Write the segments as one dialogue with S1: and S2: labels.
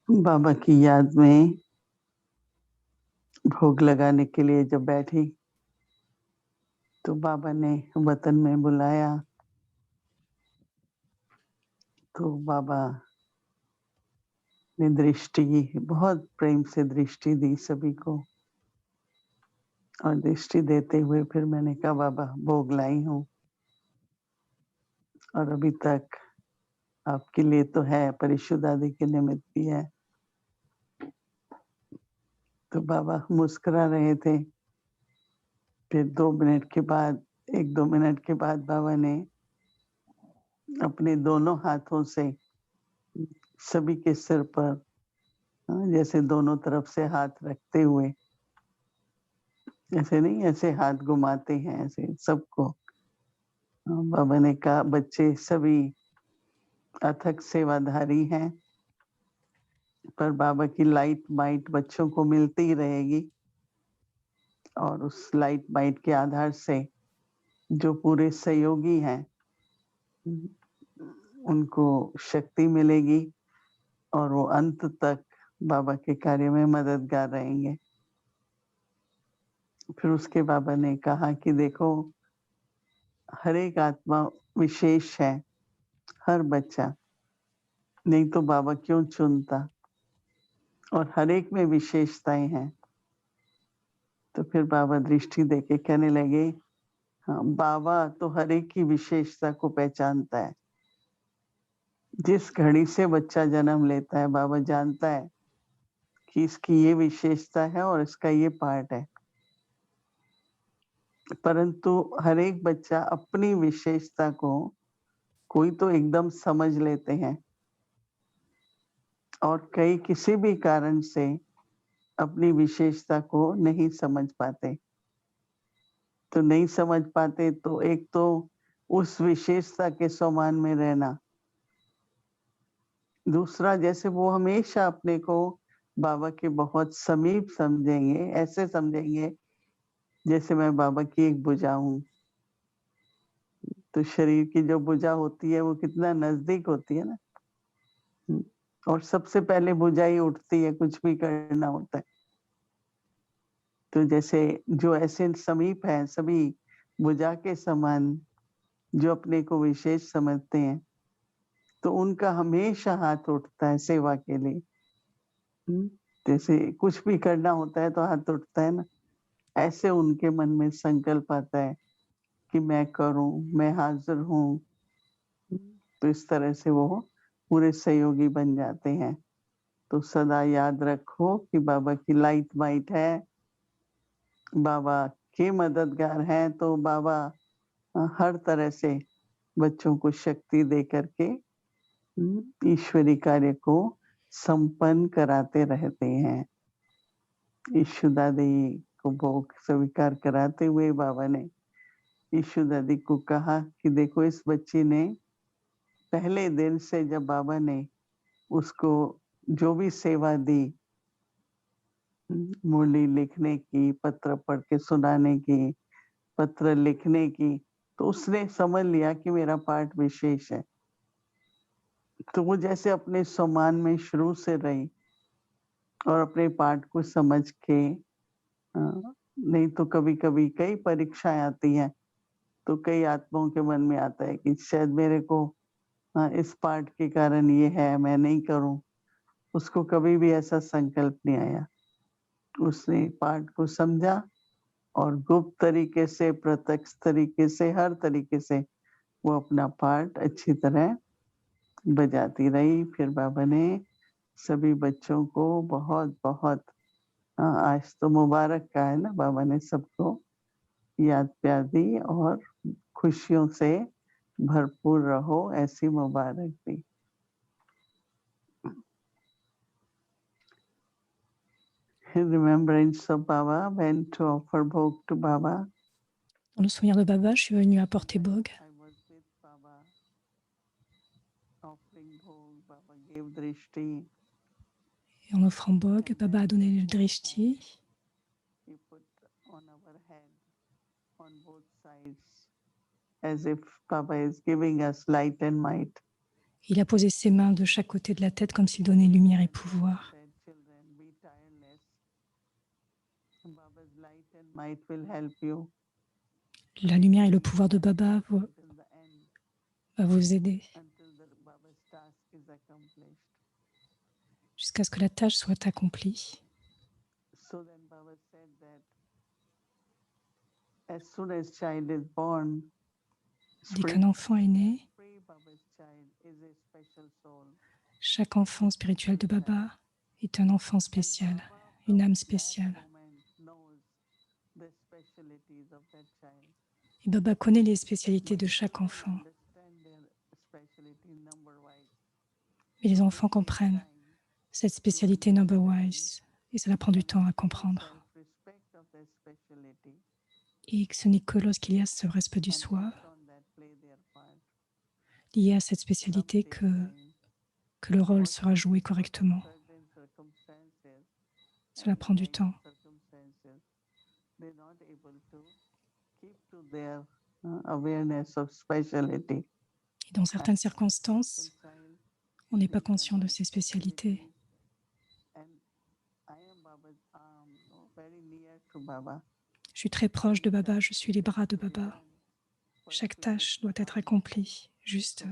S1: बाबा की याद में भोग लगाने के लिए जब बैठी तो बाबा ने वतन में बुलाया। तो बाबा ने दृष्टि, बहुत प्रेम से दृष्टि दी सभी को, और दृष्टि देते हुए फिर मैंने कहा बाबा भोग लाई हूँ, और अभी तक आपके लिए तो है, परिशुद्ध आदि के निमित्त भी है। तो बाबा मुस्कुरा रहे थे। फिर 2 मिनट के बाद, 1-2 मिनट के बाद बाबा ने अपने दोनों हाथों से सभी के सिर पर, जैसे दोनों तरफ से हाथ रखते हुए, ऐसे नहीं, ऐसे हाथ घुमाते हैं ऐसे सबको। बाबा ने कहा बच्चे सभी अथक सेवाधारी हैं, पर बाबा की लाइट माइट बच्चों को मिलती ही रहेगी, और उस लाइट माइट के आधार से जो पूरे सहयोगी हैं उनको शक्ति मिलेगी, और वो अंत तक बाबा के कार्य में मददगार रहेंगे। फिर उसके बाबा ने कहा कि देखो, हर एक आत्मा विशेष है, हर बच्चा, नहीं तो बाबा क्यों चुनता, और हर एक में विशेषताएं हैं। तो फिर बाबा दृष्टि देके कहने लगे, हाँ बाबा तो हर एक की विशेषता को पहचानता है। जिस घड़ी से बच्चा जन्म लेता है बाबा जानता है कि इसकी ये विशेषता है और इसका ये पार्ट है, परंतु हर एक बच्चा अपनी विशेषता को, कोई तो एकदम समझ लेते हैं और कई किसी भी कारण से अपनी विशेषता को नहीं समझ पाते। तो नहीं समझ पाते तो एक तो उस विशेषता के समान में रहना, दूसरा जैसे वो हमेशा अपने को बाबा के बहुत समीप समझेंगे, ऐसे समझेंगे जैसे मैं बाबा की एक भुजा हूँ। तो शरीर की जो भुजा होती है वो कितना नजदीक होती है ना, और सबसे पहले भुजा ही उठती है कुछ भी करना होता है। तो जैसे जो ऐसे समीप है सभी भुजा के समान, जो अपने को विशेष समझते हैं, तो उनका हमेशा हाथ उठता है सेवा के लिए। जैसे कुछ भी करना होता है तो हाथ उठता है ना, ऐसे उनके मन में संकल्प आता है कि मैं करूं, मैं हाजिर हूँ। तो इस तरह से वो पूरे सहयोगी बन जाते हैं। तो सदा याद रखो कि बाबा की लाइट माइट है, बाबा के मददगार हैं, तो बाबा हर तरह से बच्चों को शक्ति दे करके ईश्वरी कार्य को संपन्न कराते रहते हैं। ईशु दादी को भोग स्वीकार कराते हुए बाबा ने ईशु दादी को कहा कि देखो, इस बच्ची ने पहले दिन से जब बाबा ने उसको जो भी सेवा दी, मुरली लिखने की, पत्र पढ़ के सुनाने की, पत्र लिखने की, तो उसने समझ लिया कि मेरा पाठ विशेष है। तो वो जैसे अपने सम्मान में शुरू से रही और अपने पाठ को समझ के, नहीं तो कभी-कभी कई परीक्षाएँ आती हैं, तो कई आत्माओं के मन में आता है कि शायद मेरे को इस पाठ के कारण ये है, मैं नहीं करूँ। उसको कभी भी ऐसा संकल्प नहीं आया। उसने पाठ को समझा और गुप्त तरीके से, प्रत्यक्ष तरीके से, हर तरीके से वो अपना पाठ अच्छी तरह बजाती रही। फिर बाबा ने सभी बच्चों को बहुत-बहुत, आज तो मुबारक का है ना, बाबा ने सबको याद प्यार दी और खुशियों से भरपूर रहो, ऐसी मुबारक दी। In remembrance of Baba, went to offer bhog to Baba.
S2: Dans le souvenir de Baba, je suis venue apporter Bog.
S1: I was with Baba offering bhog. Baba gave drishti.
S2: Et en offrant Bog, Baba a donné le drishti.
S1: He put on our head on both sides, as if Baba is giving us light and might.
S2: Il a posé ses mains de chaque côté de la tête comme s'il donnait lumière et pouvoir.
S1: Said, children, be tireless. Baba's light and might will help you
S2: La lumière et le pouvoir de Baba
S1: until the end,
S2: va vous aider
S1: until the Baba's task is accomplished.
S2: jusqu'à ce que la tâche soit accomplie.
S1: So then Baba said that as soon as child is born,
S2: Dès qu'un enfant est né,
S1: free Baba's child is a special soul.
S2: chaque enfant spirituel de Baba est un enfant spécial, une âme spéciale. Et Baba connaît les spécialités de chaque enfant. Et les enfants comprennent cette spécialité number-wise. Et cela prend du temps à comprendre. Et que ce n'est que lorsqu'il y a ce respect du soi, lié à cette spécialité, que le rôle sera joué correctement. Cela prend du temps. Et dans certaines circonstances, on n'est pas conscient de ces spécialités. Je suis très proche de Baba, je suis les bras de Baba. Chaque tâche doit être accomplie. Juste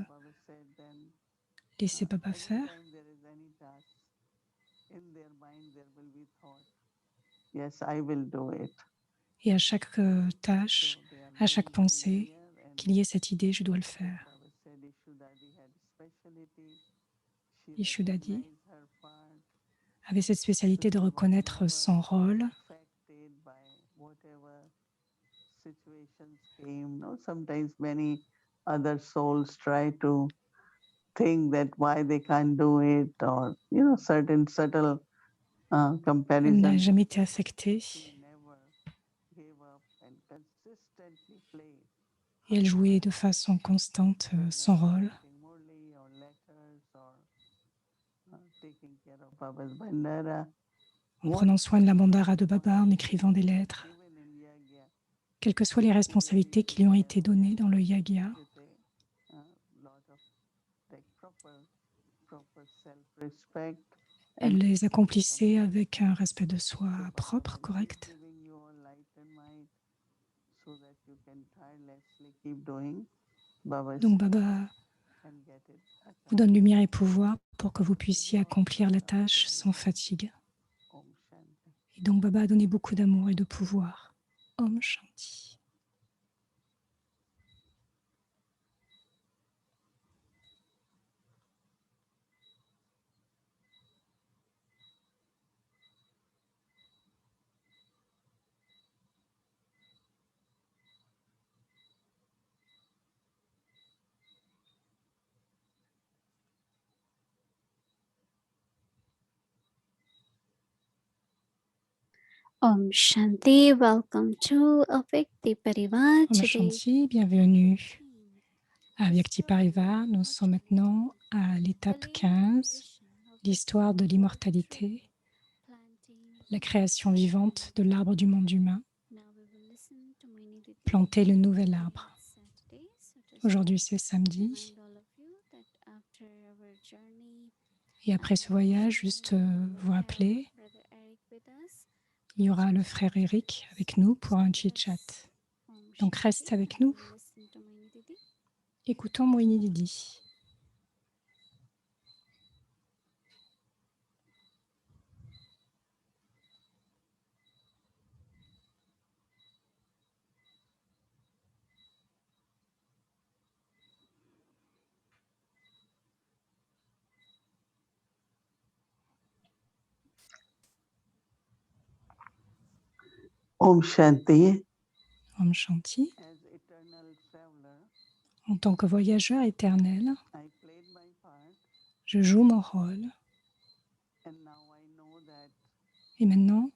S2: laisser Baba faire. Et à chaque tâche, à chaque pensée, qu'il y ait cette idée, je dois le faire. Yeshudadi avait cette spécialité de reconnaître son rôle.
S1: Sometimes many other souls try to think that why they can't do it, or certain subtle
S2: Elle
S1: comparisons.
S2: n'a jamais été affectée. Et elle jouait de façon constante son rôle. En prenant soin de la bandara de Baba, en écrivant des lettres, quelles que soient les responsabilités qui lui ont été données dans le yagya. Elle les accomplissait avec un respect de soi propre, correct. Donc Baba vous donne lumière et pouvoir pour que vous puissiez accomplir la tâche sans fatigue. Et donc Baba a donné beaucoup d'amour et de pouvoir. Om Shanti.
S3: Om Shanti, welcome to Avyakti Parivar.
S2: Om Shanti, bienvenue à Avyakti Parivar. Nous sommes maintenant à l'étape 15, l'histoire de l'immortalité, la création vivante de l'arbre du monde humain, planter le nouvel arbre. Aujourd'hui, c'est samedi. Et après ce voyage, juste vous rappeler, il y aura le frère Eric avec nous pour un chit-chat. Donc, reste avec nous. Écoutons Moini Didi.
S1: Om Shanti.
S2: Om Shanti. En tant que voyageur éternel, je joue mon rôle. Et maintenant,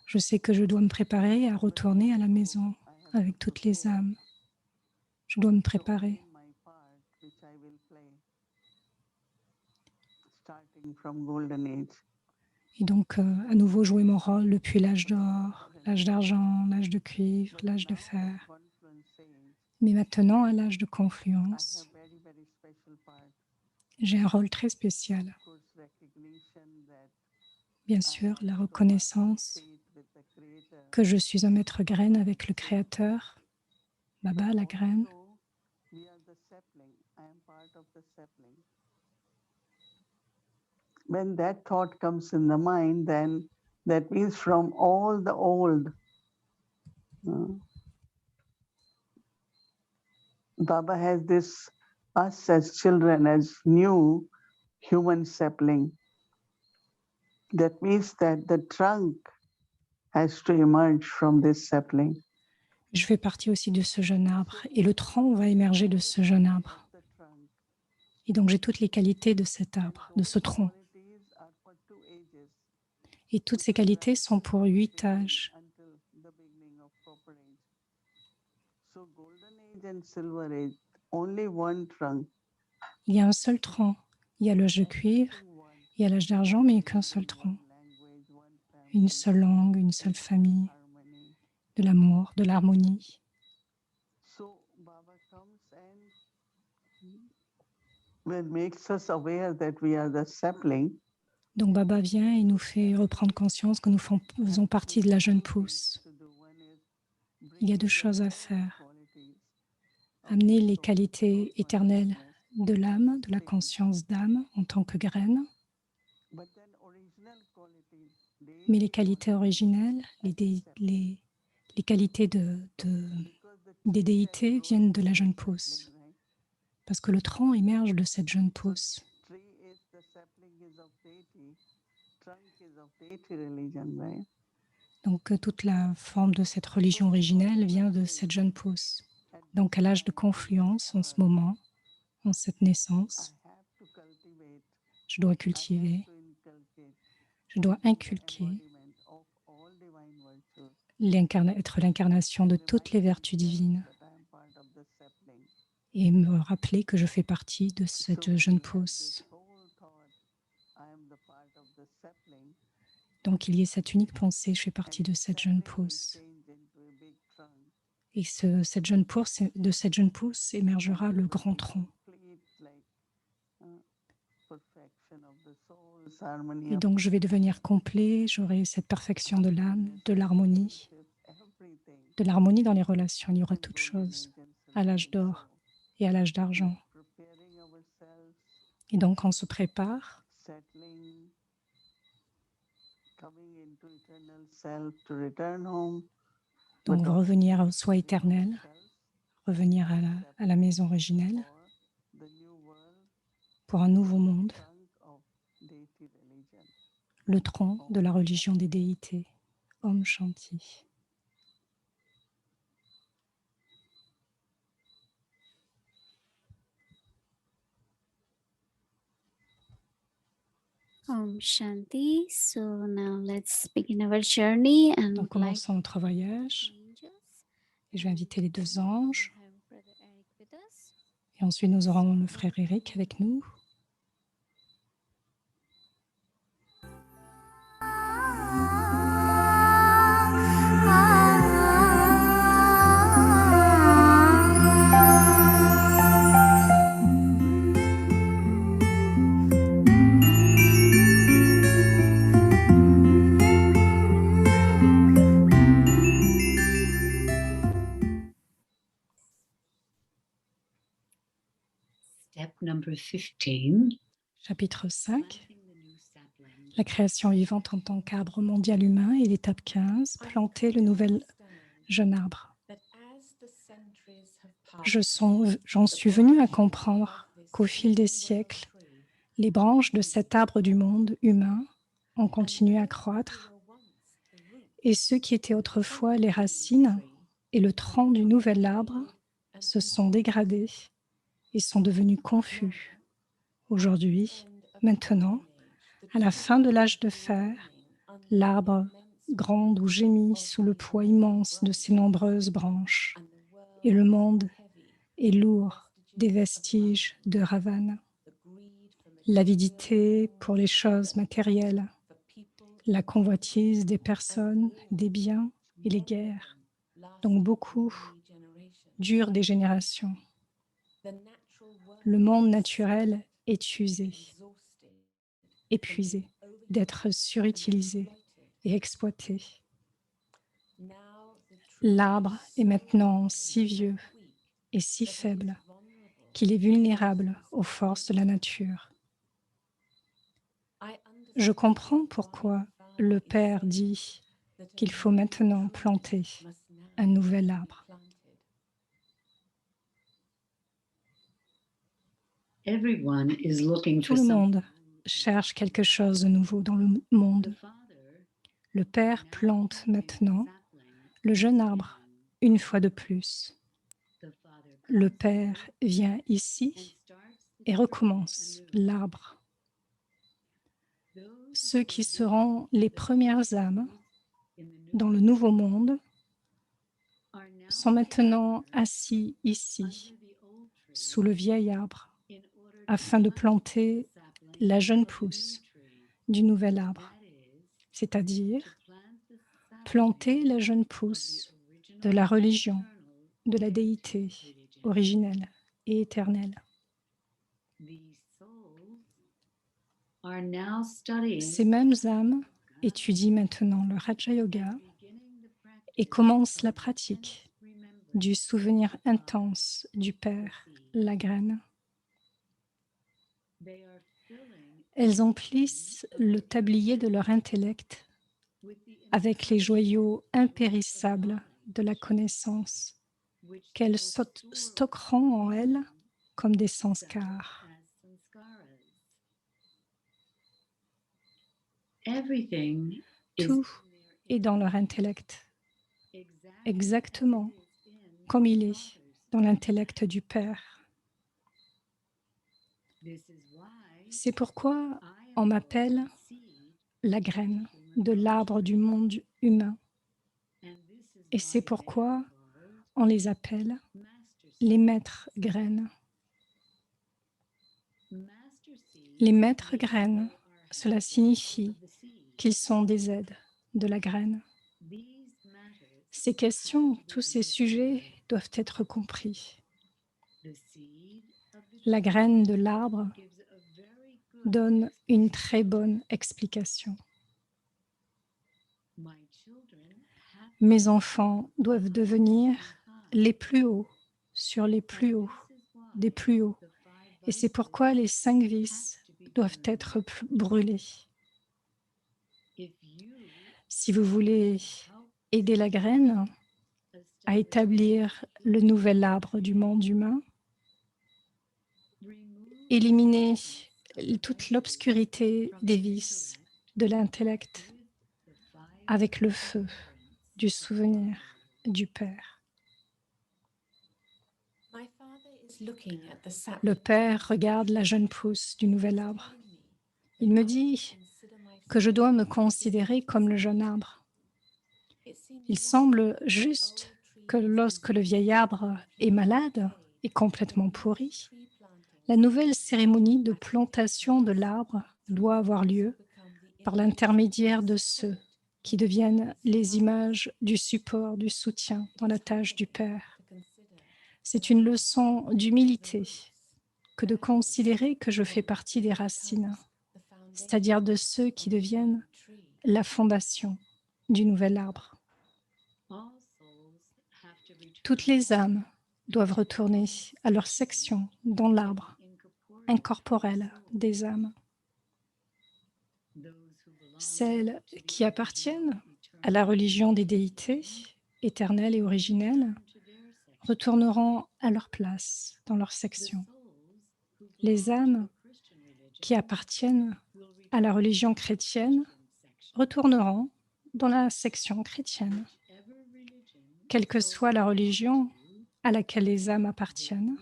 S2: je sais que je dois me préparer à retourner à la maison avec toutes les âmes. Je dois me préparer. Et donc, à nouveau jouer mon rôle depuis l'âge d'or, l'âge d'argent, l'âge de cuivre, l'âge de fer. Mais maintenant, à l'âge de confluence, j'ai un rôle très spécial. Bien sûr, la reconnaissance que je suis un maître graine avec le Créateur, Baba, la graine.
S1: When that thought comes in the mind, then that means from all the old, Baba has this, us as children, as new human sapling. That means that the trunk has to emerge from this sapling.
S2: Je fais partie aussi de ce jeune arbre et le tronc va émerger de ce jeune arbre. Et donc j'ai toutes les qualités de cet arbre, de ce tronc. Et toutes ces qualités sont pour 8 âges. Il y a un seul tronc. Il y a l'âge de cuivre, il y a l'âge d'argent, mais il n'y a qu'un seul tronc. Une seule langue, une seule famille, de l'amour, de l'harmonie. Donc Baba vient et nous fait reprendre conscience que nous faisons partie de la jeune pousse. Il y a 2 choses à faire. Amener les qualités éternelles de l'âme, de la conscience d'âme en tant que graine. Mais les qualités originelles, les qualités des déités viennent de la jeune pousse. Parce que le tronc émerge de cette jeune pousse. Donc toute la forme de cette religion originelle vient de cette jeune pousse. Donc à l'âge de confluence, en ce moment, en cette naissance, je dois cultiver, je dois inculquer, être l'incarnation de toutes les vertus divines et me rappeler que je fais partie de cette jeune pousse. Donc il y ait cette unique pensée, je fais partie de cette jeune pousse. Et de cette jeune pousse émergera le grand tronc. Et donc je vais devenir complet, j'aurai cette perfection de l'âme, de l'harmonie dans les relations. Il y aura toutes choses à l'âge d'or et à l'âge d'argent. Et donc on se prépare donc revenir au soi éternel, revenir à la maison originelle pour un nouveau monde, le tronc de la religion des déités. Om Shanti.
S3: Om Shanti. So now let's begin our journey and
S2: Donc commençons notre voyage. Et je vais inviter les 2 anges. Et ensuite nous aurons le frère Eric avec nous. Chapitre 5. La création vivante en tant qu'arbre mondial humain et l'étape 15, planter le nouvel jeune arbre. J'en suis venue à comprendre qu'au fil des siècles, les branches de cet arbre du monde humain ont continué à croître et ceux qui étaient autrefois les racines et le tronc du nouvel arbre se sont dégradés et sont devenus confus. Aujourd'hui, maintenant, à la fin de l'âge de fer, l'arbre gronde ou gémit sous le poids immense de ses nombreuses branches et le monde est lourd des vestiges de Ravana. L'avidité pour les choses matérielles, la convoitise des personnes, des biens et les guerres. Donc beaucoup dure des générations. Le monde naturel est usé, épuisé, d'être surutilisé et exploité. L'arbre est maintenant si vieux et si faible qu'il est vulnérable aux forces de la nature. Je comprends pourquoi le Père dit qu'il faut maintenant planter un nouvel arbre. Tout le monde cherche quelque chose de nouveau dans le monde. Le Père plante maintenant le jeune arbre une fois de plus. Le Père vient ici et recommence l'arbre. Ceux qui seront les premières âmes dans le nouveau monde sont maintenant assis ici, sous le vieil arbre, afin de planter la jeune pousse du nouvel arbre, c'est-à-dire planter la jeune pousse de la religion, de la déité originelle et éternelle. Ces mêmes âmes étudient maintenant le Raja Yoga et commencent la pratique du souvenir intense du Père, la graine. Elles emplissent le tablier de leur intellect avec les joyaux impérissables de la connaissance qu'elles stockeront en elles comme des sanskars. Tout est dans leur intellect, exactement comme il est dans l'intellect du Père. C'est pourquoi on m'appelle la graine de l'arbre du monde humain. Et c'est pourquoi on les appelle les maîtres graines. Les maîtres graines, cela signifie qu'ils sont des aides de la graine. Ces questions, tous ces sujets doivent être compris. La graine de l'arbre donne une très bonne explication. Mes enfants doivent devenir les plus hauts sur les plus hauts, des plus hauts. Et c'est pourquoi les 5 vices doivent être brûlés. Si vous voulez aider la graine à établir le nouvel arbre du monde humain, éliminer toute l'obscurité des vices de l'intellect avec le feu du souvenir du Père. Le Père regarde la jeune pousse du nouvel arbre. Il me dit que je dois me considérer comme le jeune arbre. Il semble juste que lorsque le vieil arbre est malade et complètement pourri, la nouvelle cérémonie de plantation de l'arbre doit avoir lieu par l'intermédiaire de ceux qui deviennent les images du support, du soutien dans la tâche du Père. C'est une leçon d'humilité que de considérer que je fais partie des racines, c'est-à-dire de ceux qui deviennent la fondation du nouvel arbre. Toutes les âmes doivent retourner à leur section dans l'arbre incorporel des âmes. Celles qui appartiennent à la religion des déités, éternelles et originelles, retourneront à leur place dans leur section. Les âmes qui appartiennent à la religion chrétienne retourneront dans la section chrétienne. Quelle que soit la religion à laquelle les âmes appartiennent,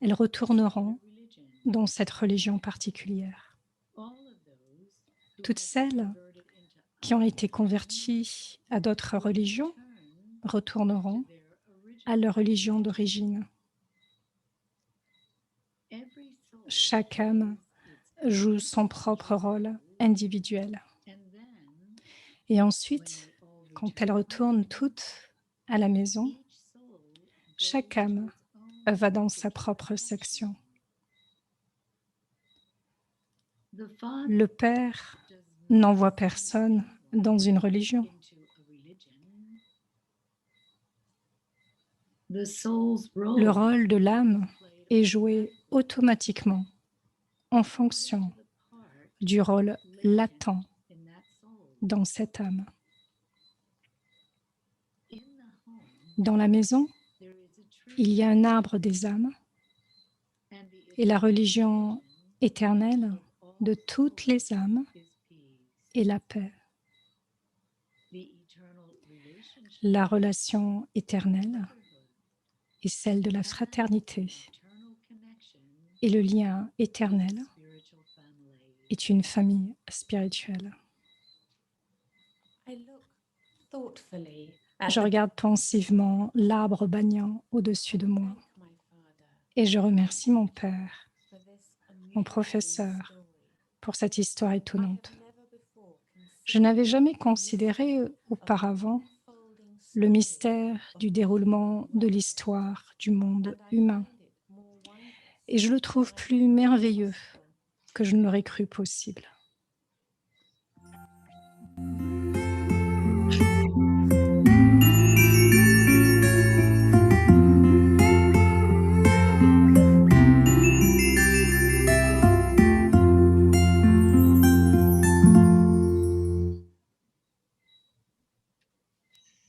S2: elles retourneront dans cette religion particulière. Toutes celles qui ont été converties à d'autres religions retourneront à leur religion d'origine. Chaque âme joue son propre rôle individuel. Et ensuite, quand elles retournent toutes à la maison, Chaque âme va dans sa propre section. Le Père n'envoie personne dans une religion. Le rôle de l'âme est joué automatiquement en fonction du rôle latent dans cette âme. Dans la maison, il y a un arbre des âmes et la religion éternelle de toutes les âmes est la paix. La relation éternelle est celle de la fraternité et le lien éternel est une famille spirituelle. Je regarde pensivement l'arbre banyan au-dessus de moi et je remercie mon Père, mon professeur, pour cette histoire étonnante. Je n'avais jamais considéré auparavant le mystère du déroulement de l'histoire du monde humain. Et je le trouve plus merveilleux que je ne l'aurais cru possible.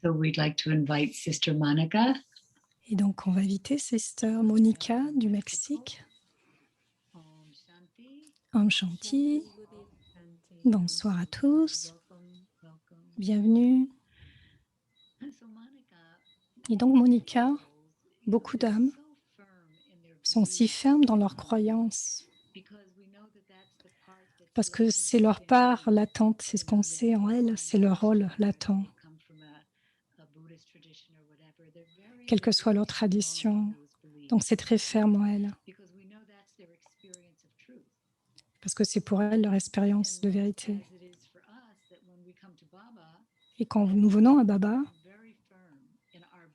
S4: So we'd like to invite Sister Monica.
S2: Et donc, on va inviter Sister Monica du Mexique. Om Shanti. Bonsoir à tous. Bienvenue. Et donc, Monica, beaucoup d'âmes sont si fermes dans leurs croyances parce que c'est leur part latente, c'est ce qu'on sait en elles, c'est leur rôle latent. Quelle que soit leur tradition, donc c'est très ferme en elles. Parce que c'est pour elles leur expérience de vérité. Et quand nous venons à Baba,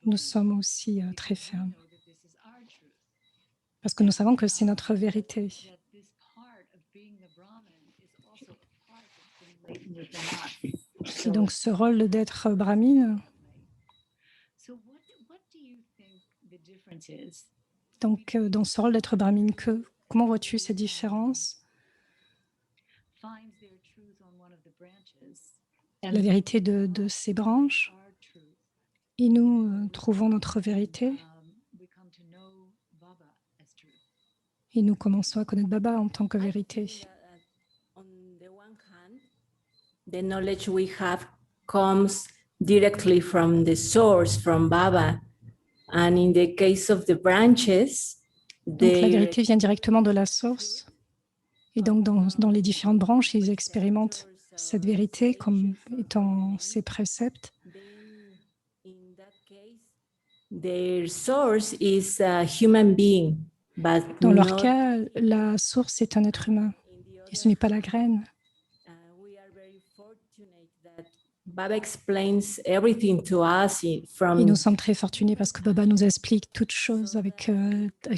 S2: nous sommes aussi très fermes. Parce que nous savons que c'est notre vérité. Et donc ce rôle d'être brahmine, donc dans ce rôle d'être brahmine, comment vois-tu ces différences? La vérité de ces branches, et nous trouvons notre vérité, et nous commençons à connaître Baba en tant que vérité.
S5: The knowledge we have comes directly from the source, from Baba. And in the case of the branches,
S2: donc la vérité vient directement de la source. Et donc dans les différentes branches, ils expérimentent cette vérité comme étant ses préceptes.
S5: Their source is a human being, but
S2: dans leur cas, la source est un être humain. Et ce n'est pas la graine.
S5: Baba explains everything to us from...
S2: Et nous sommes très fortunés parce que Baba nous explique toutes choses avec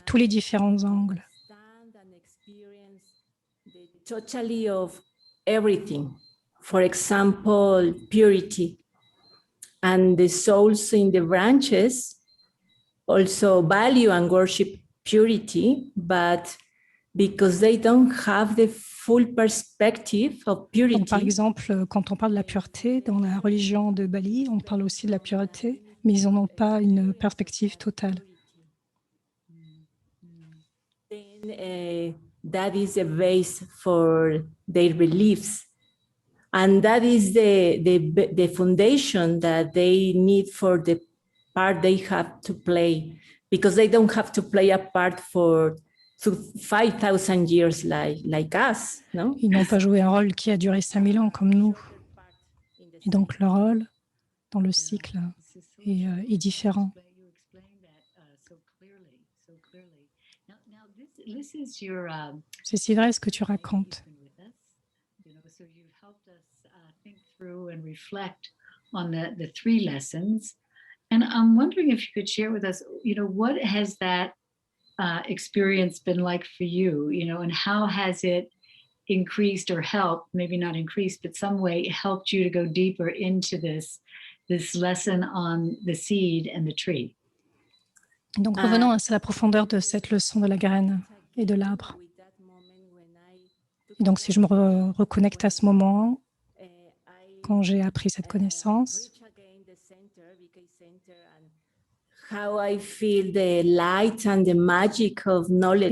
S2: tous les différents angles.
S5: Totally of everything. For example, purity. And the souls in the branches also value and worship purity, but because they don't have the full perspective of purity.
S2: Donc, par exemple, quand on parle de la pureté, dans la religion de Bali, on parle aussi de la pureté, mais ils n'en ont pas une perspective totale.
S5: Then, that is the base for their beliefs. And that is the foundation that they need for the part they have to play, because they don't have to play a part for 5,000 years like us, no?
S2: Ils n'ont pas joué un rôle qui a duré 5000 ans comme nous. Et donc leur rôle dans le cycle est différent. C'est si vrai ce que tu racontes.
S4: And reflect on the three lessons. And I'm wondering if you could share with us, what has that experience been like for you, and how has it increased or helped, maybe not increased, but some way helped you to go deeper into this lesson on the seed and the tree?
S2: Donc revenons à la profondeur de cette leçon de la graine et de l'arbre. Et donc si je me reconnecte à ce moment, quand j'ai appris cette connaissance, et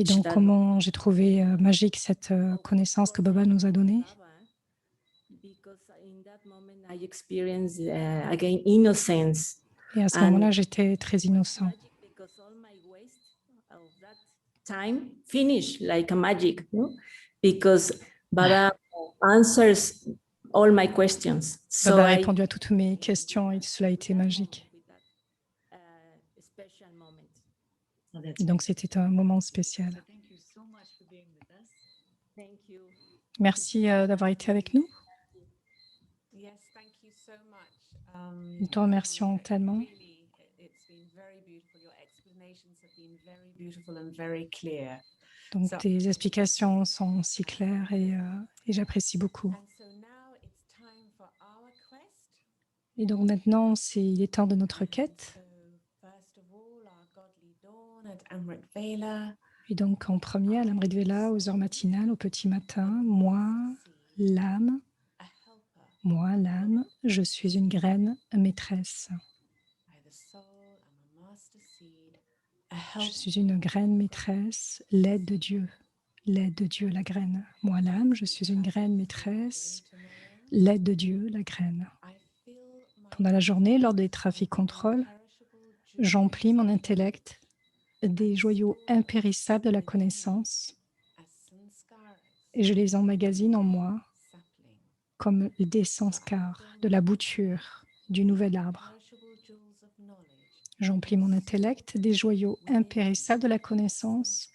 S2: donc comment j'ai trouvé magique cette connaissance que Baba nous a donnée. Et à ce moment-là, j'étais très innocent.
S5: Time finish like a magic, no? Because Baba answers all my questions.
S2: Baba a répondu à toutes mes questions et cela a été magique. Et donc c'était un moment spécial. Merci d'avoir été avec nous. Nous te remercions tellement. Donc tes explications sont si claires et j'apprécie beaucoup. Et donc maintenant, il est temps de notre quête. Et donc en premier, à l'Amrit Vela, aux heures matinales, au petit matin, moi, l'âme, je suis une graine maîtresse. Je suis une graine maîtresse, l'aide de Dieu, la graine. Moi, l'âme, je suis une graine maîtresse, l'aide de Dieu, la graine. Pendant la journée, lors des trafics contrôles, j'emplis mon intellect des joyaux impérissables de la connaissance et je les emmagasine en moi comme des sanskars, de la bouture du nouvel arbre. J'emplis mon intellect des joyaux impérissables de la connaissance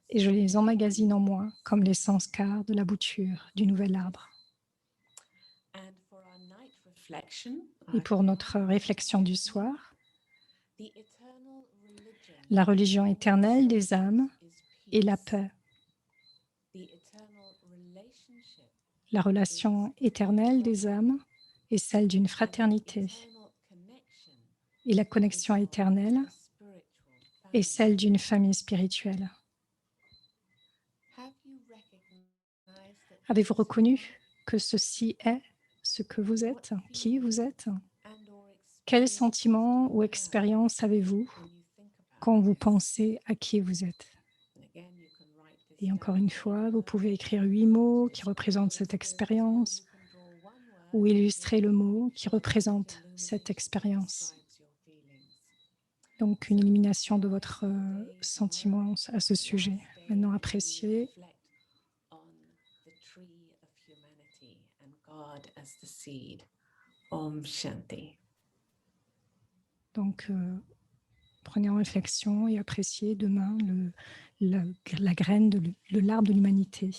S2: et je les emmagasine en moi comme les sanskars de la bouture du nouvel arbre. Et pour notre réflexion du soir, la religion éternelle des âmes est la paix. La relation éternelle des âmes est celle d'une fraternité. Et la connexion éternelle est celle d'une famille spirituelle. Avez-vous reconnu que ceci est ce que vous êtes, qui vous êtes? Quels sentiments ou expériences avez-vous quand vous pensez à qui vous êtes? Et encore une fois, vous pouvez écrire 8 mots qui représentent cette expérience ou illustrer le mot qui représente cette expérience. Donc, une élimination de votre sentiment à ce sujet. Maintenant, appréciez. Donc, prenez en réflexion et appréciez demain la graine de l'arbre de l'humanité.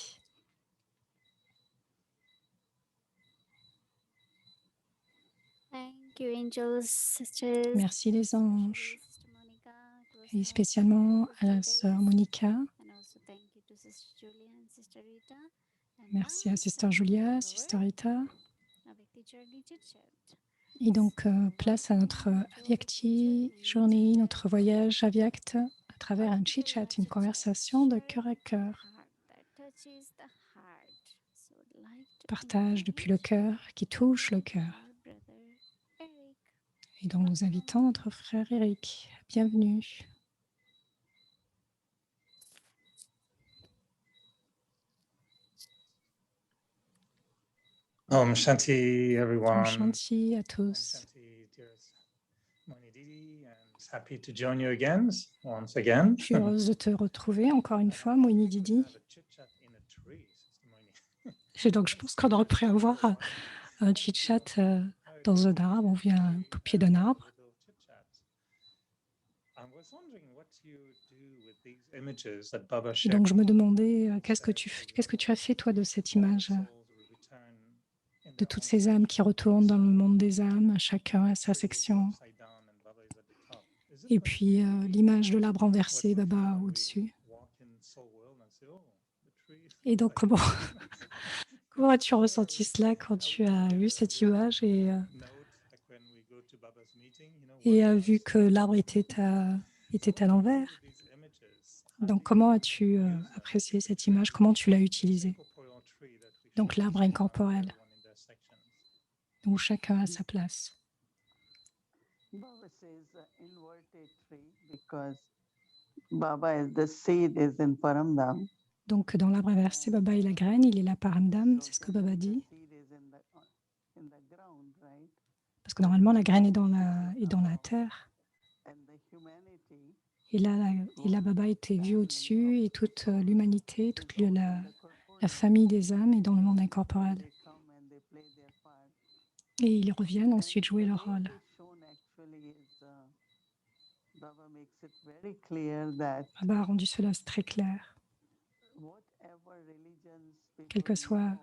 S2: Merci les anges. Et spécialement à la sœur Monica. Merci à Sister Julia, Sister Rita. Et donc, place à notre Avyakti Journey, notre voyage Avyakt à travers un chit-chat, une conversation de cœur à cœur. Partage depuis le cœur qui touche le cœur. Et donc, nous invitons notre frère Eric. Bienvenue.
S6: Om Shanti, everyone.
S2: Om Shanti à tous.
S6: Happy to join you again, once again.
S2: Je suis heureuse de te retrouver encore une fois, Moini Didi. Et donc, je pense qu'on aurait pu avoir un chit-chat dans un arbre, on vient au pied d'un arbre. Et donc, je me demandais, qu'est-ce que tu as fait, toi, de cette image, de toutes ces âmes qui retournent dans le monde des âmes, chacun à sa section, Et puis l'image de l'arbre renversé, Baba au-dessus. Et donc comment, comment as-tu ressenti cela quand tu as vu cette image et vu que l'arbre était à l'envers? Donc comment as-tu apprécié cette image? Comment tu l'as utilisée? Donc l'arbre incorporel, où chacun a sa place.
S1: Baba says inverted tree because Baba is the seed is in Paramdam.
S2: Donc dans l'arbre inversé, Baba est la graine, il est la paramdam, c'est ce que Baba dit. Parce que normalement la graine est dans la terre. Et là Baba était vu au-dessus et toute l'humanité, toute la famille des âmes est dans le monde incorporel. Et ils reviennent ensuite jouer leur rôle. Baba a rendu cela très clair. Quelle que soit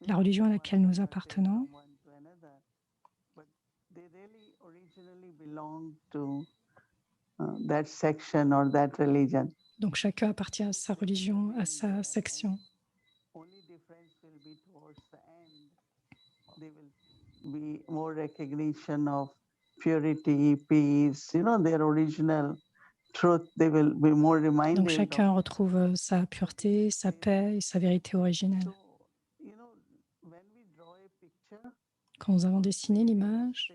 S2: la religion à laquelle nous appartenons, donc chacun appartient à sa religion, à sa section.
S1: Be more recognition of purity, peace, their original truth. They will be more reminded.
S2: Donc chacun retrouve sa pureté, sa paix et sa vérité originelle. Quand nous avons dessiné l'image,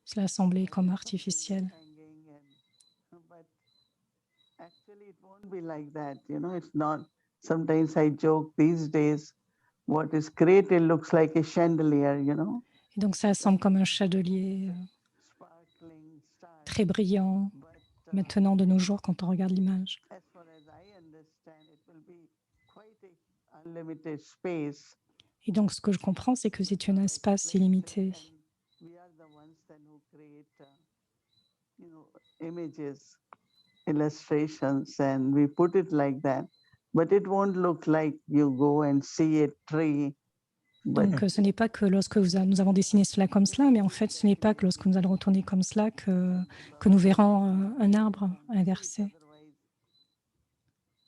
S2: cela semblait comme artificiel.
S1: Sometimes I joke these days, what is created looks like a chandelier,
S2: Et donc ça semble comme un chandelier très brillant. Maintenant, de nos jours, quand on regarde l'image. Et donc, ce que je comprends, c'est que c'est un espace illimité.
S1: Illustrations and we put it like that, but it won't look like you go and see a tree.
S2: Donc, ce n'est pas que lorsque nous avons dessiné cela comme cela, mais en fait, ce n'est pas que lorsque nous allons retourner comme cela que nous verrons un arbre inversé.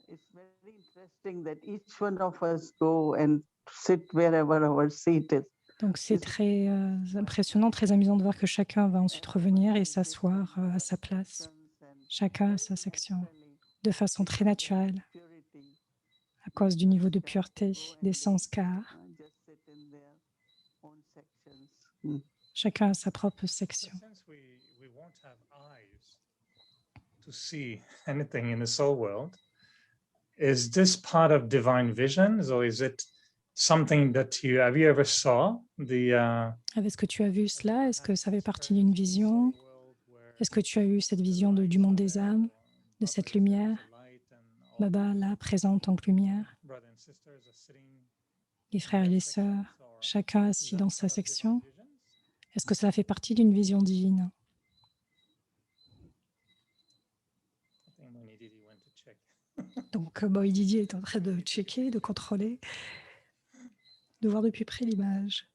S1: It's very interesting that each one of us go and sit wherever our seat is.
S2: Donc, c'est très impressionnant, très amusant de voir que chacun va ensuite revenir et s'asseoir à sa place. Chacun a sa section, de façon très naturelle, à cause du niveau de pureté des sanskars. Chacun a sa propre section.
S6: To see anything in the soul world, is this part of divine visions, or is it something that have you ever saw
S2: Est-ce que tu as vu cela? Est-ce que ça fait partie d'une vision? Est-ce que tu as eu cette vision du monde des âmes, de cette lumière? Baba, là, présent en tant que lumière. Les frères et les sœurs, chacun assis dans sa section. Est-ce que cela fait partie d'une vision divine? Donc, Moïdidi est en train de checker, de contrôler, de voir depuis près l'image.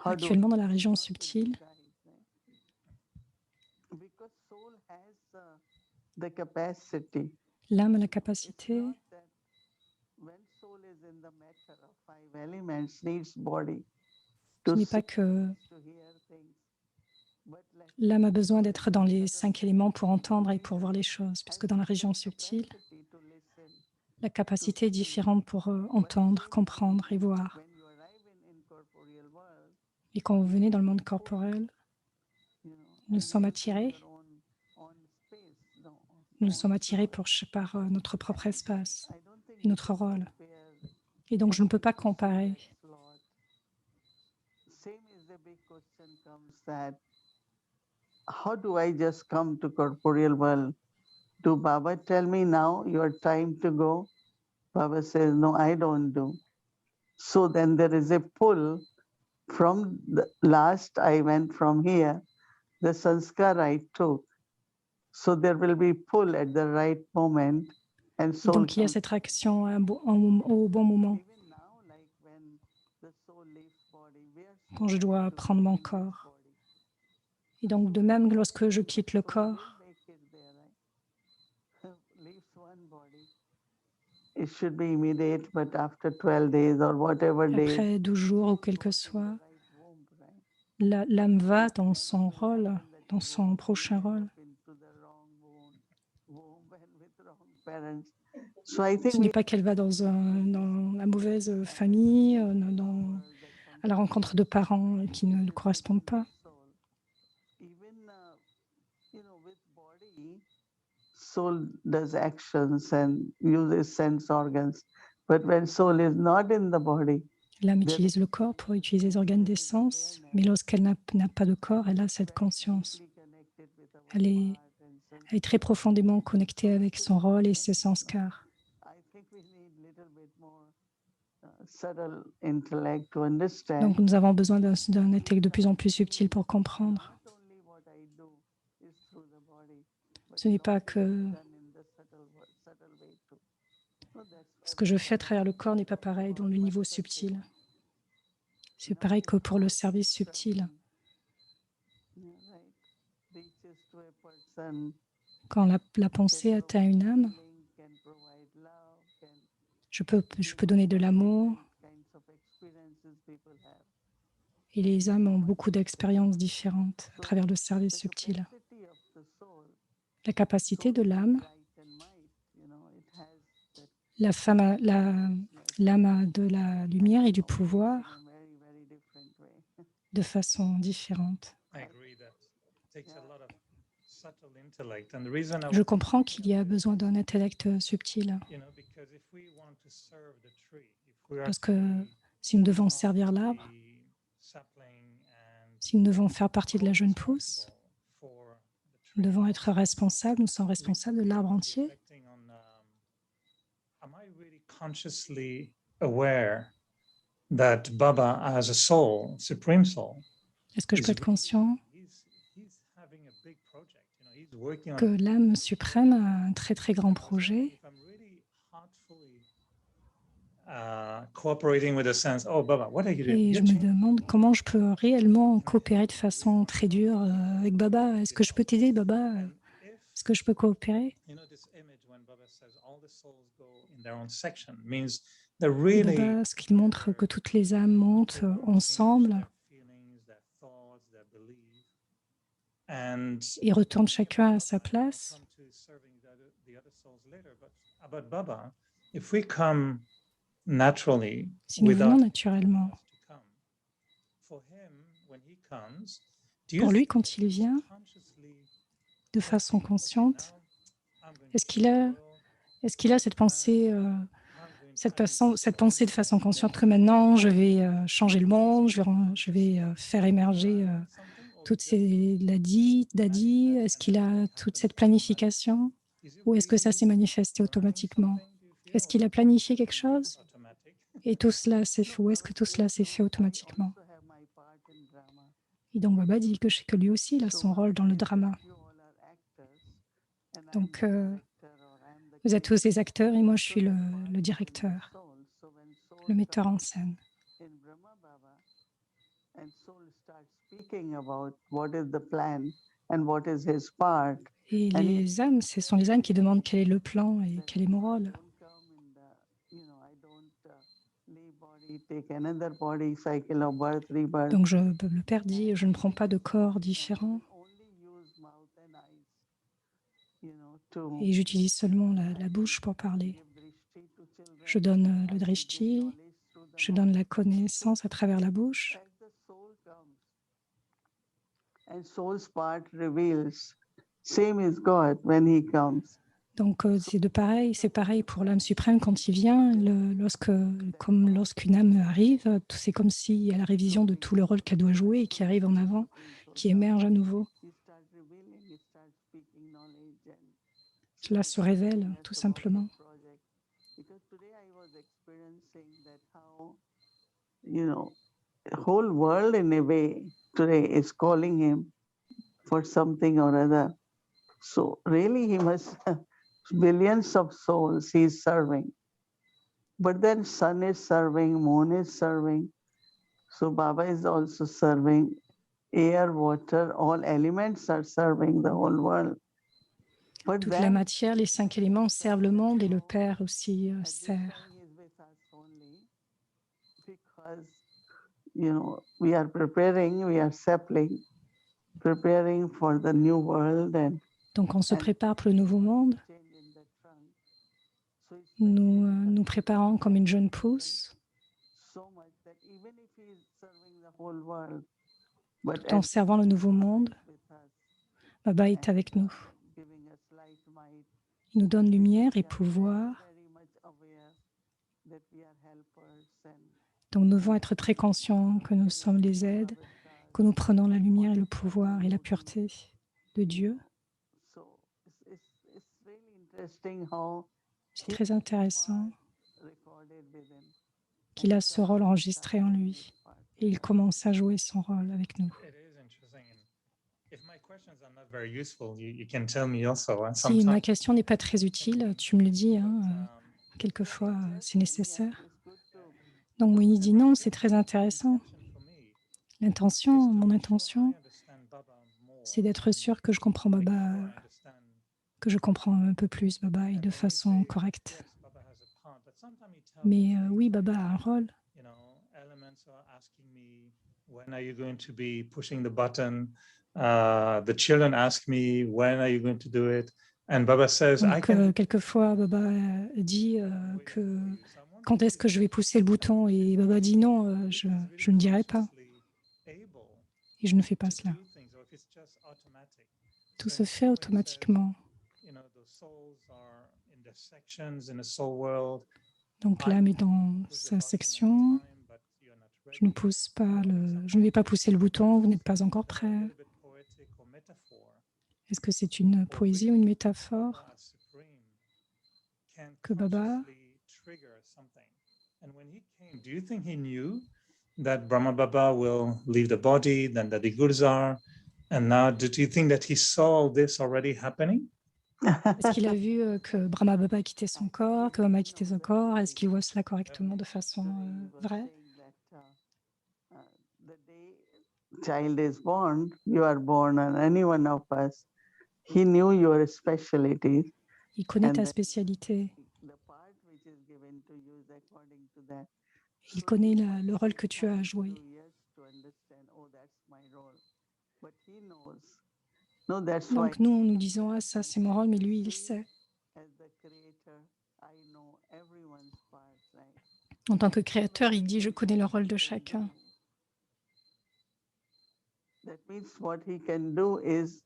S2: Actuellement, dans la région subtile, l'âme a la capacité ce n'est pas que l'âme a besoin d'être dans les 5 éléments pour entendre et pour voir les choses, puisque dans la région subtile, la capacité est différente pour entendre, comprendre et voir. Et quand vous venez dans le monde corporel, nous sommes attirés. Nous sommes attirés par notre propre espace et notre rôle. Et donc, je ne peux pas comparer.
S1: How do I just come to corporeal world? Do Baba tell me now your time to go? Baba says, no, I don't do. So then there is a pull from the last I went from here, the sanskar I took. So there will be pull at the right moment. and
S2: Et
S1: soul
S2: donc, il y a
S1: comes.
S2: cette réaction au bon moment.
S1: Even now, like when the soul leaves body, we are
S2: Quand je
S1: still
S2: dois
S1: able to
S2: prendre mon
S1: feel this
S2: corps.
S1: body.
S2: Et donc, de même, lorsque je quitte le
S1: Soul
S2: corps,
S1: will make it there, right? Leaves one body. It should be immediate, but after 12 days or whatever days,
S2: après 12 jours ou quel que soit, l'âme va dans son rôle, dans son prochain rôle. Ce n'est pas qu'elle va dans la mauvaise famille, à la rencontre de parents qui ne lui correspondent pas.
S1: Soul does actions and uses sense organs, but when soul is not in the body,
S2: L'âme utilise le corps pour utiliser les organes des sens, mais lorsqu'elle n'a pas de corps, elle a cette conscience. Elle est très profondément connectée avec son rôle et ses sanskars. Donc nous avons besoin d'un intellect de plus en plus subtil pour comprendre. Ce n'est pas que ce que je fais à travers le corps n'est pas pareil dans le niveau subtil. C'est pareil que pour le service subtil. Quand la pensée atteint une âme, je peux donner de l'amour. Et les âmes ont beaucoup d'expériences différentes à travers le service subtil. La capacité de l'âme, l'âme a de la lumière et du pouvoir de façon différente. Je comprends qu'il y a besoin d'un intellect subtil. Parce que si nous devons servir l'arbre, si nous devons faire partie de la jeune pousse, nous devons être responsables, nous sommes responsables de l'arbre entier. Est-ce que je peux être conscient que l'âme suprême a un très très grand projet? Et je me demande comment je peux réellement coopérer de façon très dure avec Baba. Est-ce que je peux t'aider, Baba? Est-ce que je peux coopérer? Baba, ce qu'il montre que toutes les âmes montent ensemble et retournent chacun à sa place. Si nous venons naturellement, pour lui, quand il vient, de façon consciente, est-ce qu'il a cette pensée, cette pensée de façon consciente que maintenant, je vais changer le monde, je vais faire émerger toutes ces Dadi? Est-ce qu'il a toute cette planification ou est-ce que ça s'est manifesté automatiquement? Est-ce qu'il a planifié quelque chose? Et tout cela s'est fait, ou est-ce que tout cela s'est fait automatiquement? Et donc Baba dit que lui aussi, il a son rôle dans le drama. Donc, vous êtes tous des acteurs et moi, je suis le directeur, le metteur en scène. Et les âmes, ce sont les âmes qui demandent quel est le plan et quel est mon rôle. Donc le Père dit, je ne prends pas de corps différents et j'utilise seulement la bouche pour parler. Je donne le drishti, je donne la connaissance à travers la bouche. Donc c'est pareil pour l'âme suprême quand il vient. Comme lorsqu'une âme arrive, c'est comme si elle a la révision de tout le rôle qu'elle doit jouer et qui arrive en avant, qui émerge à nouveau. Cela se révèle tout simplement.
S1: The whole world in a way today is calling him for something or other. So really he must billions of souls he's serving. But then sun is serving, moon is serving. So Baba is also serving air, water, all elements are serving the whole world. But
S2: Toute la matière, les 5 éléments servent le monde et le Père aussi sert.
S1: Because, you know, we are preparing, we are sapling, preparing for the new world. And
S2: donc on se prépare pour le nouveau monde. Nous nous préparons comme une jeune pousse, tout en servant le nouveau monde. Baba est avec nous. Il nous donne lumière et pouvoir. Donc nous devons être très conscients que nous sommes les aides, que nous prenons la lumière et le pouvoir et la pureté de Dieu. C'est très intéressant qu'il a ce rôle enregistré en lui et il commence à jouer son rôle avec nous. Si ma question n'est pas très utile, tu me le dis, hein, quelquefois c'est nécessaire. Donc Moïni dit non, c'est très intéressant. Mon intention, c'est d'être sûr que je comprends Baba, que je comprends un peu plus Baba et de façon correcte. Mais oui, Baba a un rôle.
S6: When are you going to be pushing the button? The children ask me, when are you going to do it? And Baba says,
S2: donc,
S6: I can.
S2: Quelquefois, Baba dit que quand est-ce que je vais pousser le bouton? Et Baba dit non, je ne dirai pas. Et je ne fais pas cela. Tout se fait automatiquement. Donc l'âme est dans sa section. Je ne vais pas pousser le bouton, vous n'êtes pas encore prêt. Est-ce que c'est une poésie ou une métaphore que Baba?
S6: Do you think he knew that Brahma Baba will leave the body, then that the gurus are, and now do you think that he saw this already happening?
S2: Est-ce qu'il a vu que Brahma Baba a quitté son corps, que Mama a quitté son corps? Est-ce qu'il voit cela correctement de façon vraie?
S1: Child is born, you are born, and any one of us, he knew your specialty.
S2: Il connaît ta spécialité. Il connaît le rôle que tu as à jouer. Donc nous disons, ah ça c'est mon rôle, mais lui il sait. En tant que créateur, il dit, je connais le rôle de chacun.
S1: That means what he can do is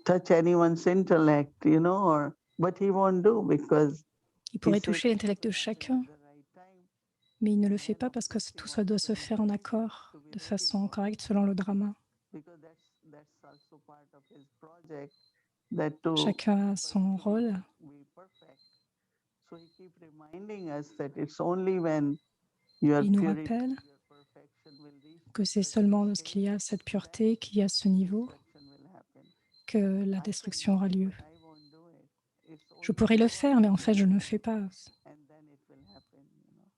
S1: touch anyone's intellect, you know, but he won't do because
S2: il pourrait toucher l'intellect de chacun, mais il ne le fait pas parce que tout ça doit se faire en accord, de façon correcte selon le drama. Chacun a son rôle. Il nous rappelle que c'est seulement lorsqu'il y a cette pureté, qu'il y a ce niveau, que la destruction aura lieu. Je pourrais le faire, mais en fait, je ne le fais pas.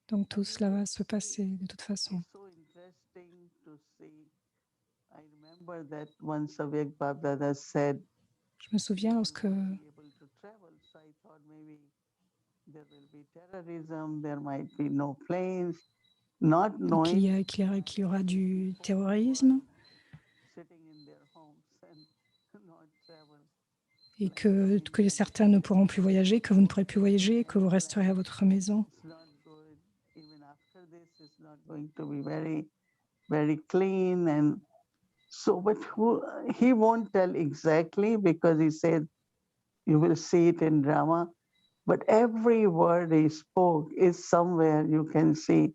S2: Donc tout cela va se passer de toute façon. Je me souviens lorsque qu'il y aura du terrorisme et que certains ne pourront plus voyager, que vous ne pourrez plus voyager, que vous resterez à votre maison.
S1: Very clean, and so, but he won't tell exactly because he said you will see it in drama, but every word he spoke is somewhere you can see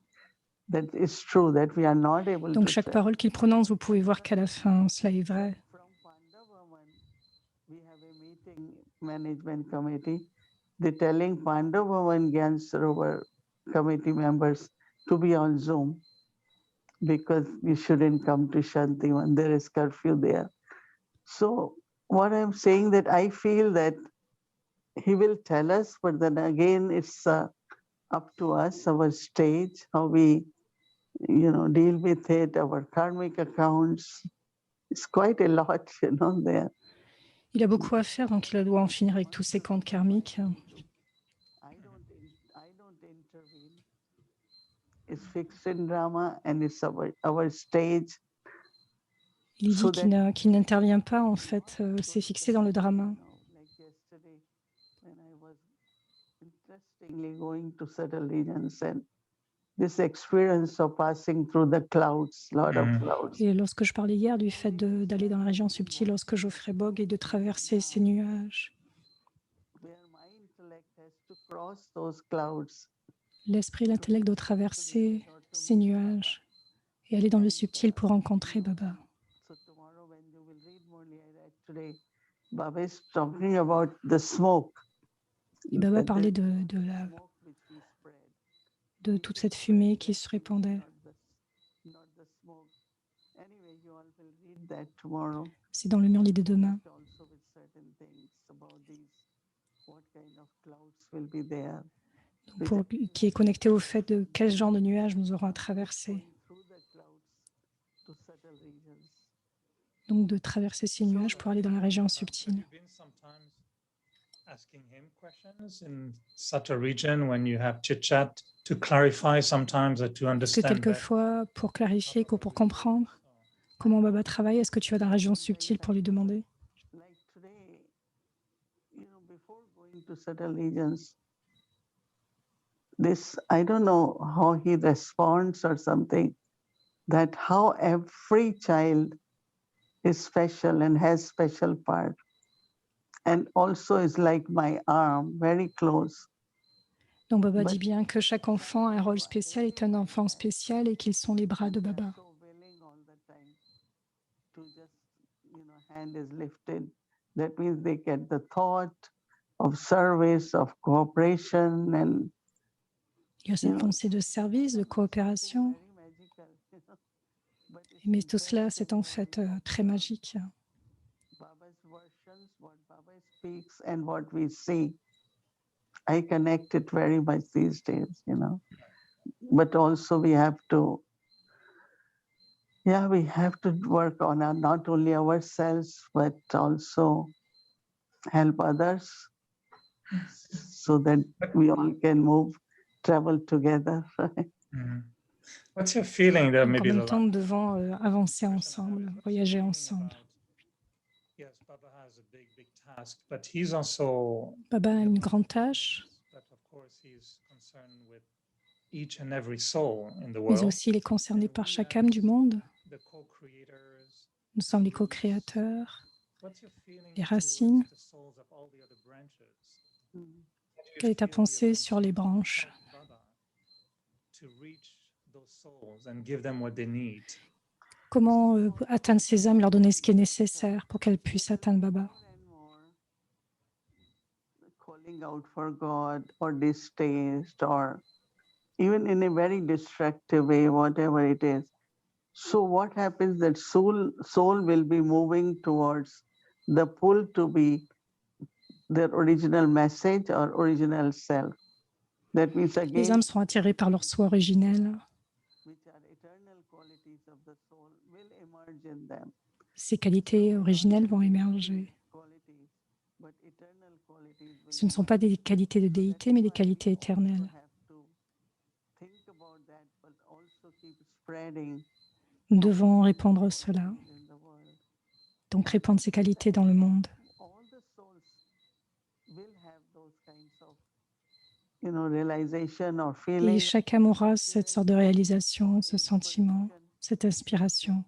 S1: that it's true, that we are not able
S2: Donc
S1: to
S2: chaque parole qu'il prononce, vous pouvez voir qu'à la fin, cela est vrai.
S1: We have a meeting management committee. They're telling Pandavavan Gyan Sarovar committee members to be on Zoom because you shouldn't come to Shantivan. There is curfew there. So what I'm saying that I feel that he will tell us, but then again, it's up to us, our stage, how we, deal with it, our karmic accounts. It's quite a lot, there.
S2: Il a beaucoup à faire, donc il doit en finir avec tous ses comptes karmiques.
S1: I don't intervene. It's fixed in drama and it's our stage.
S2: Il dit qu'il n'intervient pas, en fait, c'est fixé dans le drama.
S1: Like yesterday, when I was interestingly going to subtle regions and this experience of passing through the clouds, lot of clouds.
S2: Et lorsque je parlais hier du fait d'aller dans la région subtile lorsque j'offrais Bog et de traverser ces nuages,
S1: Where my intellect has to cross those clouds.
S2: L'esprit et l'intellect doivent traverser ces nuages et aller dans le subtil pour rencontrer Baba.
S1: So tomorrow when you will read Murli, I read today, Baba is talking about the smoke.
S2: Et Baba
S1: That
S2: parlait
S1: the
S2: de
S1: smoke which we spread.
S2: de toute cette fumée qui se répandait.
S1: Not the smoke. Anyway, you all will read that tomorrow.
S2: C'est dans le Murli de demain.
S1: Also with certain things about these, what kind of clouds will be there.
S2: Qui est connecté au fait de quel genre de nuages nous aurons à traverser.
S1: Through the clouds to subtle regions.
S2: Donc de traverser ces nuages pour aller dans la région subtile.
S6: Have you been sometimes asking him questions in such a region when you have chit chat to clarify sometimes or to
S2: Est-ce que
S6: understand
S2: quelquefois, pour clarifier, pour comprendre comment Baba travaille, est-ce que tu vas dans la région subtile pour lui demander?
S1: Like today, before going to subtle regions, this, I don't know how he responds or something, that how every child is special and has special part. And also is like my arm, very close.
S2: Donc Baba dit bien que chaque enfant a un rôle spécial, est un enfant spécial et qu'ils sont les bras de Baba.
S1: So willing all the time to just, hand is lifted. That means they get the thought of service, of cooperation, and
S2: Il y a cette pensée de service, de coopération,
S1: very magical. But it's
S2: mais tout cela, c'est en fait très magique.
S1: Baba's versions, what Baba speaks and what we see. I connect it very much these days, But also we have to work on not only ourselves, but also help others so that we all can travel together.
S6: What's your feeling that
S2: Donc, en
S6: maybe
S2: même temps, nous devons avancer ensemble, voyager ensemble.
S6: Yes, Baba has a big task, but he's also
S2: Baba a une grande tâche,
S6: but of course he's concerned with each and every soul in the
S2: mais
S6: world.
S2: aussi il est concerné par chaque âme du monde.
S6: The co-creators.
S2: Nous sommes les co-créateurs,
S6: What's your feeling
S2: les racines.
S6: towards the souls of all the other branches? How do you
S2: Quelle est ta
S6: feel
S2: pensée
S6: you're
S2: sur les branches?
S6: going to help Baba to reach those souls and give them what they need?
S2: Comment atteindre ces âmes, leur donner ce qui est nécessaire pour qu'elles puissent atteindre Baba?
S1: Calling out for God or distaste or even in a very destructive way, whatever it is. So what happens that soul will be moving towards the pull to be their original message or original self. That means
S2: Les
S1: again,
S2: âmes seront attirées par leur soi originel.
S1: which are eternal qualities of the soul, will emerge in them.
S2: Ces qualités originelles vont émerger.
S1: Qualities, but eternal qualities will
S2: Ce ne sont pas des qualités de déité, mais des qualités éternelles.
S1: have to think about that, but also keep spreading
S2: Nous devons répandre cela,
S1: in the world.
S2: donc répandre ces qualités dans le monde.
S1: All the souls will have those kinds of, realization or
S2: Et
S1: feeling.
S2: chaque âme aura cette sorte de réalisation, ce sentiment, cette inspiration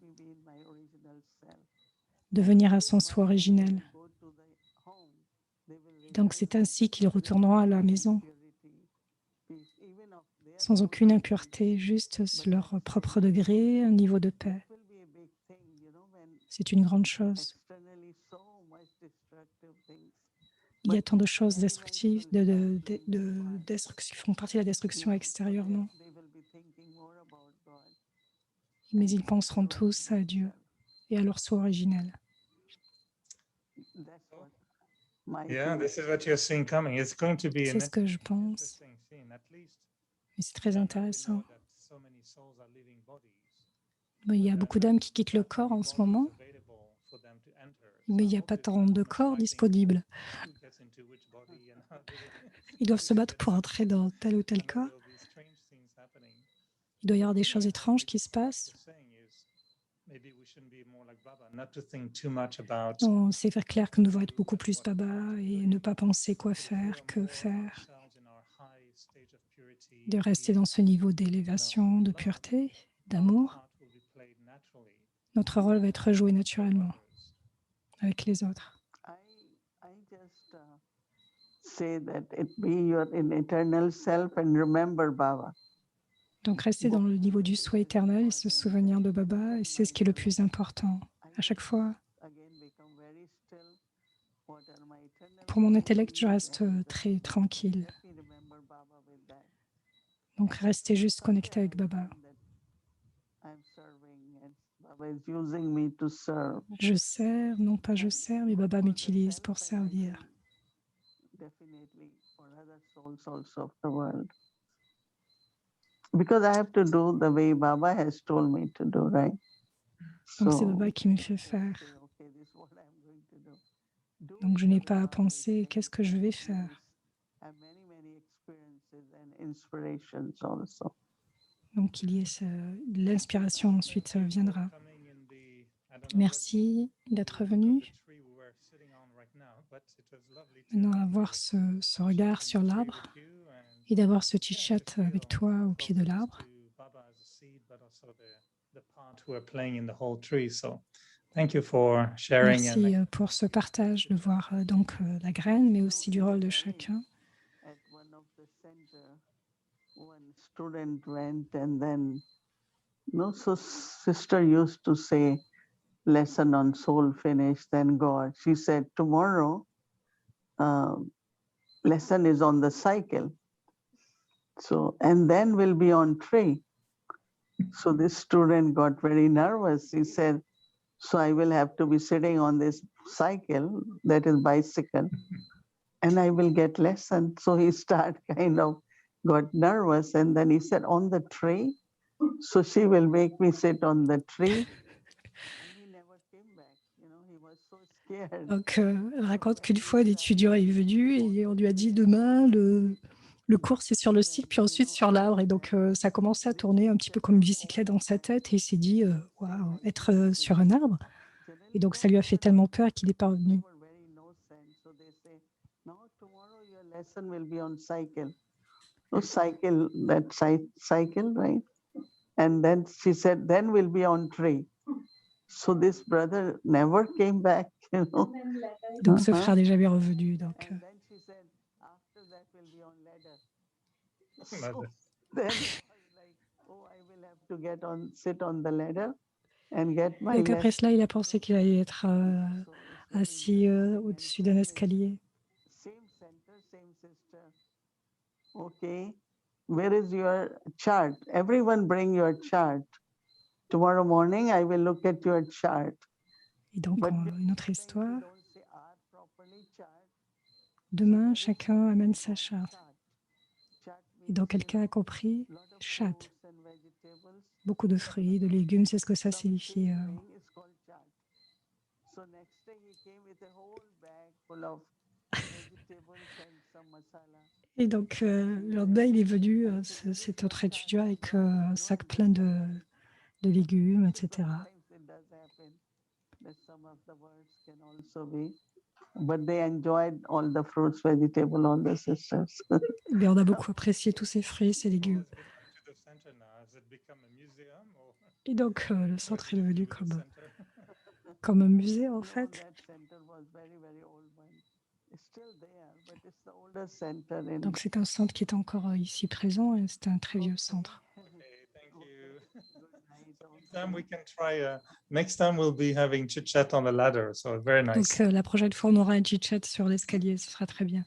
S2: de venir à son soi originel. Donc c'est ainsi qu'ils retourneront à la maison, sans aucune impureté, juste leur propre degré, un niveau de paix. C'est une grande chose. Il y a tant de choses destructives, qui font partie de la destruction extérieurement. Mais ils penseront tous à Dieu et à leur soi originel.
S6: Yeah, this is what you're seeing coming. It's going to be an
S2: C'est ce que je pense.
S6: interesting scene, at least.
S2: Et c'est très
S6: We
S2: intéressant.
S6: know that so many souls are leaving bodies.
S2: Mais il y a beaucoup d'âmes qui quittent le corps en ce moment,
S6: Available for them to enter.
S2: mais il n'y a pas tant de corps disponibles.
S6: Who gets into which body and how do they-
S2: Ils doivent se battre pour entrer dans tel ou tel
S6: And there
S2: corps.
S6: will be strange things happening.
S2: Il doit y avoir des choses étranges qui se
S6: What
S2: passent.
S6: you're saying is, maybe we shouldn't be more like Baba, not to think too much about
S2: On sait faire clair que nous devons être beaucoup plus Baba et ne pas penser quoi faire, que faire, de rester dans ce niveau d'élévation, de pureté, d'amour. Notre rôle va être joué naturellement avec les autres.
S1: I just say that it be your in eternal self and remember Baba.
S2: Donc rester dans le niveau du soi éternel et se souvenir de Baba, et c'est ce qui est le plus important. À chaque fois, pour mon intellect, je reste très tranquille. Donc rester juste connecté avec Baba. Je sers, non pas je sers, mais Baba m'utilise pour servir.
S1: Because I have to do the way Baba has told me to do, right?
S2: Donc c'est Baba qui me fait faire. Donc je n'ai pas à penser qu'est-ce que je vais faire. Donc il y ait l'inspiration ensuite viendra. Merci d'être venu. Maintenant, avoir ce regard sur l'arbre et d'avoir ce petit chat avec toi au pied de l'arbre. Merci pour ce partage, de voir donc la graine, mais aussi du rôle de chacun.
S1: One student went and then, so sister used to say, lesson on soul finished, then God. She said, tomorrow, lesson is on the cycle. So, and then we'll be on tree. So this student got very nervous. He said, so I will have to be sitting on this cycle, that is bicycle, and I will get lesson. So he started got nervous, and then he said, on the tree. So she will make me sit on the tree. And he never came back. He was so scared.
S2: Donc, elle raconte qu'une fois, un étudiant est venu et on lui a dit demain, le cours c'est sur le cycle, puis ensuite sur l'arbre. Et donc, ça a commencé à tourner un petit peu comme une bicyclette dans sa tête. Et il s'est dit, waouh, être sur un arbre. Et donc, ça lui a fait tellement peur qu'il n'est pas revenu.
S1: Lesson will be on cycle. Oh, cycle, that cycle, right? And then she said, then we'll be on tree. So this brother never came back,
S2: Donc ce frère n'est jamais revenu. Donc,
S1: And then she said, after that we'll be on ladder. So then I was like, oh, I will have to sit on the ladder and get my
S2: donc après
S1: lesson.
S2: cela, il a pensé qu'il allait être assis au-dessus d'un escalier.
S1: Same center, same sister. Okay, where is your chart? Everyone bring your chart. Tomorrow morning, I will look at your chart.
S2: Et donc,
S1: But
S2: une autre histoire.
S1: don't say our properly chart.
S2: Demain, chacun amène sa charte.
S1: Chart
S2: Et donc, quelqu'un a compris
S1: lot of
S2: chat.
S1: fruits and vegetables.
S2: Beaucoup de fruits, de légumes, c'est ce que ça signifie.
S1: It's called chart. So next day he came with a whole bag full of vegetables and some masala.
S2: Et donc, le lendemain, il est venu, cet autre étudiant, avec un sac plein de légumes, etc.
S1: Sometimes it does happen that some of the words can also be, but they enjoyed all the fruits, vegetables, all the sisters.
S2: Mais on a beaucoup apprécié tous ces fruits, ces légumes. Et donc, le centre est devenu comme un musée, en fait.
S1: That center was very, very old one. It's still there, but it's the oldest center in
S2: Donc, c'est un centre qui est encore ici présent, et c'est un très vieux centre.
S6: Next time we'll be having chit chat on the ladder, so very nice.
S2: Donc, la prochaine fois, on aura un chit-chat sur l'escalier, ce sera très bien.